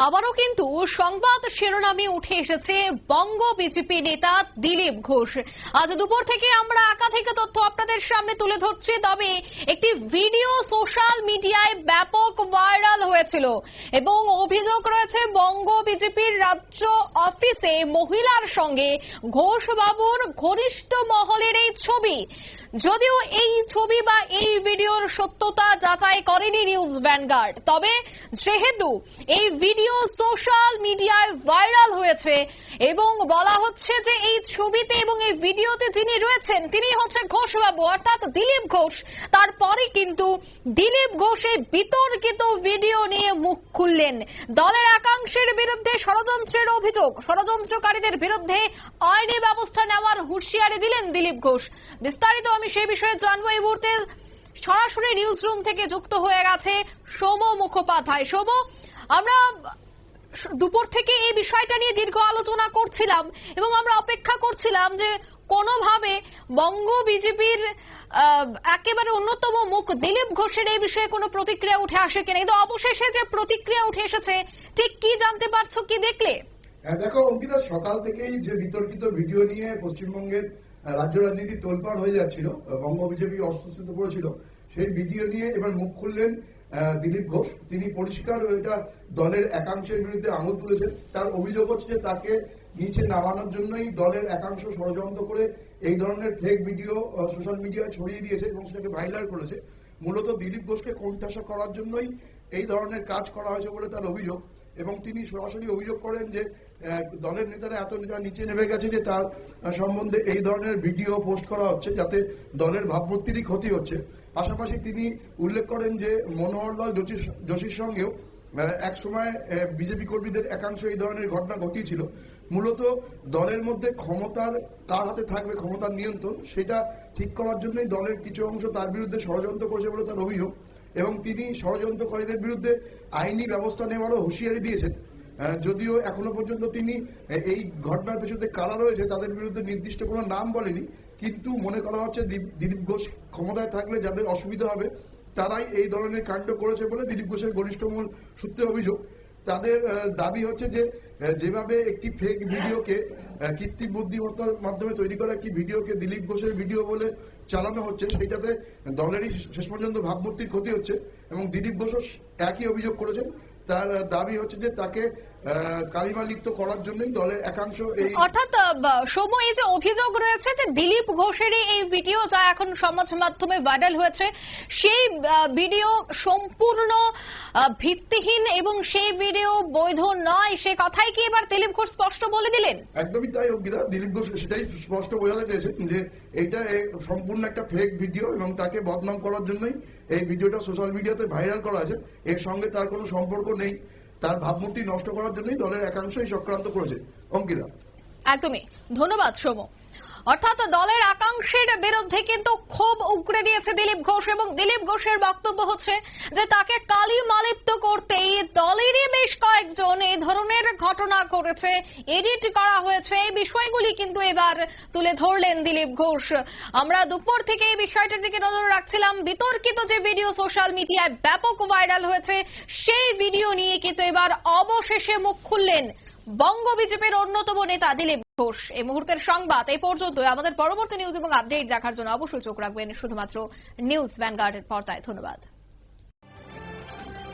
আবারও কিন্তু সংবাদ শিরোনামে উঠে এসেছে বঙ্গ বিজেপি নেতা দিলীপ ঘোষ। আজ দুপুর থেকে আমরা একাধিক তথ্য আপনাদের সামনে তুলে ধরছি। তবে একটি ভিডিও সোশ্যাল মিডিয়ায় ব্যাপক ভাইরাল হয়েছিল এবং অভিযোগ রয়েছে বঙ্গ বিজেপির রাজ্য অফিসে মহিলার সঙ্গে ঘোষ বাবুর ঘনিষ্ঠ মহলের এই ছবি। যদিও এই ছবি বা এই ভিডিওর সত্যতা যাচাই করেনি নিউজ ভ্যানগার্ড, তবে যেহেতু এই ভিডিও সোশ্যাল মিডিয়ায় ভাইরাল হয়েছে এবং বলা হচ্ছে যে এই ছবিতে এবং এই ভিডিওতে যিনি রয়েছেন তিনি হচ্ছে ঘোষবাবু অর্থাৎ দিলীপ ঘোষ, তারপরে কিন্তু দিলীপ ঘোষ এই বিতর্কিত ভিডিও নিয়ে মুখ খুললেন। দলের একাংশের বিরুদ্ধে ষড়যন্ত্রের অভিযোগ, ষড়যন্ত্রকারীদের বিরুদ্ধে আইনি ব্যবস্থা নেওয়ার হুঁশিয়ারি দিলেন দিলীপ ঘোষ। বিস্তারিত আমি সেই বিষয়ে জানবো। এই মুহূর্তে সরাসরি নিউজ রুম থেকে যুক্ত হয়ে গেছে সৌম মুখোপাধ্যায়। সৌম, আমরা দুপুর থেকে এই বিষয়টা নিয়ে দীর্ঘ আলোচনা করছিলাম এবং আমরা অপেক্ষা করছিলাম যে কোনোভাবে বঙ্গ বিজেপির একেবারে অন্যতম মুখ দিলীপ ঘোষের এই বিষয়ে কোনো প্রতিক্রিয়া উঠে আসে কিনা। কিন্তু অবশেষে যে প্রতিক্রিয়া উঠে এসেছে, ঠিক কি জানতে পারছো, কি দেখলে? দেখো অঙ্কিতা, সকাল থেকেই যে বিতর্কিত ভিডিও নিয়ে পশ্চিমবঙ্গের রাজ্য রাজনীতি তোলপাড় হয়ে যাচ্ছিল, বঙ্গ বিজেপি অস্বস্তিত পড়েছিল, সেই ভিডিও নিয়ে এবার মুখ খুললেন দিলীপ ঘোষ। তিনি পরিষ্কার এটা দলের একাংশের বিরুদ্ধে আঙুল তুলেছেন। তার অভিযোগ হচ্ছে যে তাকে নিচে নামানোর জন্যই দলের একাংশ ষড়যন্ত্র করে এই ধরনের ফেক ভিডিও সোশ্যাল মিডিয়ায় ছড়িয়ে দিয়েছে এবং সেটাকে ভাইরাল করেছে। মূলত দিলীপ ঘোষকে কোণঠাসা করার জন্যই এই ধরনের কাজ করা হয়েছে বলে তার অভিযোগ। এবং তিনি সরাসরি অভিযোগ করেন যে দলের নেতারা এত নিচে নেমে গেছে যে তার সম্বন্ধে এই ধরনের ভিডিও পোস্ট করা হচ্ছে যাতে দলের ভাবমূর্তিরই ক্ষতি হচ্ছে। পাশাপাশি তিনি উল্লেখ করেন যে মনোহরলাল যোশীর সঙ্গেও এক সময় বিজেপি কর্মীদের একাংশ এই ধরনের ঘটনা ঘটিয়েছিল। মূলত দলের মধ্যে ক্ষমতার কার হাতে থাকবে, ক্ষমতার নিয়ন্ত্রণ, সেটা ঠিক করার জন্যই দলের কিছু অংশ তার বিরুদ্ধে ষড়যন্ত্র করেছে বলে তার অভিযোগ। এবং তিনি ষড়যন্ত্রকারীদের বিরুদ্ধে আইনি ব্যবস্থা নেওয়ারও হুঁশিয়ারি দিয়েছেন। যদিও এখনো পর্যন্ত তিনি এই ঘটনার পেছনে কারা রয়েছে তাদের বিরুদ্ধে নির্দিষ্ট কোনো নাম বলেনি, কিন্তু মনে করা হচ্ছে দিলীপ ঘোষ ক্ষমতায় থাকলে যাদের অসুবিধা হবে তারাই এই ধরনের কাণ্ড করেছে বলে দিলীপ ঘোষের ঘনিষ্ঠ মূল সূত্রে অভিযোগ। তাদের দাবি হচ্ছে যে যেভাবে একটি ফেক ভিডিওকে কৃত্রিম বুদ্ধিমত্তার মাধ্যমে তৈরি করা একটি ভিডিওকে দিলীপ ঘোষের ভিডিও বলে চালানো হচ্ছে, সেইটাতে দলেরই শেষ পর্যন্ত ভাবমূর্তির ক্ষতি হচ্ছে। এবং দিলীপ ঘোষ একই অভিযোগ করেছেন। তার দাবি হচ্ছে যে তাকে কালিমা লিপ্ত করার জন্যই দলের একাংশ এই অর্থাৎ সময় এই যে অভিযোগ রয়েছে যে দিলীপ ঘোষেরই এই ভিডিও যা এখন সমাজ মাধ্যমে ভাইরাল হয়েছে, সেই ভিডিও সম্পূর্ণ ভিত্তিহীন এবং সেই ভিডিও বৈধ নয়, সে কথাই কি এবার দিলীপ ঘোষ স্পষ্ট বলে দিলেন? একদমই তাই অঙ্কিতা, দিলীপ ঘোষ সেটাই স্পষ্ট বোঝাতে চেয়েছেন যে এটা সম্পূর্ণ একটা ফেক ভিডিও এবং তাকে বদনাম করার জন্যই এই ভিডিওটা সোশ্যাল মিডিয়াতে ভাইরাল করা আছে। এর সঙ্গে তার কোনো সম্পর্ক নেই, তার ভাবমূর্তি নষ্ট করার জন্যই দলের একাংশই চক্রান্ত করেছে। অঙ্কিতা, একদমই ধন্যবাদ সৌম। অর্থাৎ দলের একাংশের বিরুদ্ধে কিন্তু ক্ষোভ উগরে দিয়েছে দিলীপ ঘোষ এবং দিলীপ ঘোষের বক্তব্য হচ্ছে যে তাকে কালিমালিপ্ত করতেই দলেরই বেশ কয়েকজন এই ধরনের ঘটনা করেছে, এডিট করা হয়েছে। এই বিষয়গুলি কিন্তু এবার তুলে ধরলেন দিলীপ ঘোষ। আমরা দুপুর থেকে এই বিষয়টার দিকে নজর রাখছিলাম। বিতর্কিত যে ভিডিও সোশ্যাল মিডিয়ায় ব্যাপক ভাইরাল হয়েছে, সেই ভিডিও নিয়ে কিন্তু এবার অবশেষে মুখ খুললেন বঙ্গ বিজেপির অন্যতম নেতা দিলীপ ঘোষ। এই মুহূর্তের সংবাদ এই পর্যন্ত। আমাদের পরবর্তী নিউজ এবং আপডেট দেখার জন্য অবশ্যই চোখ রাখবেন শুধুমাত্র নিউজ ভ্যানগার্ডের পর্দায়। ধন্যবাদ।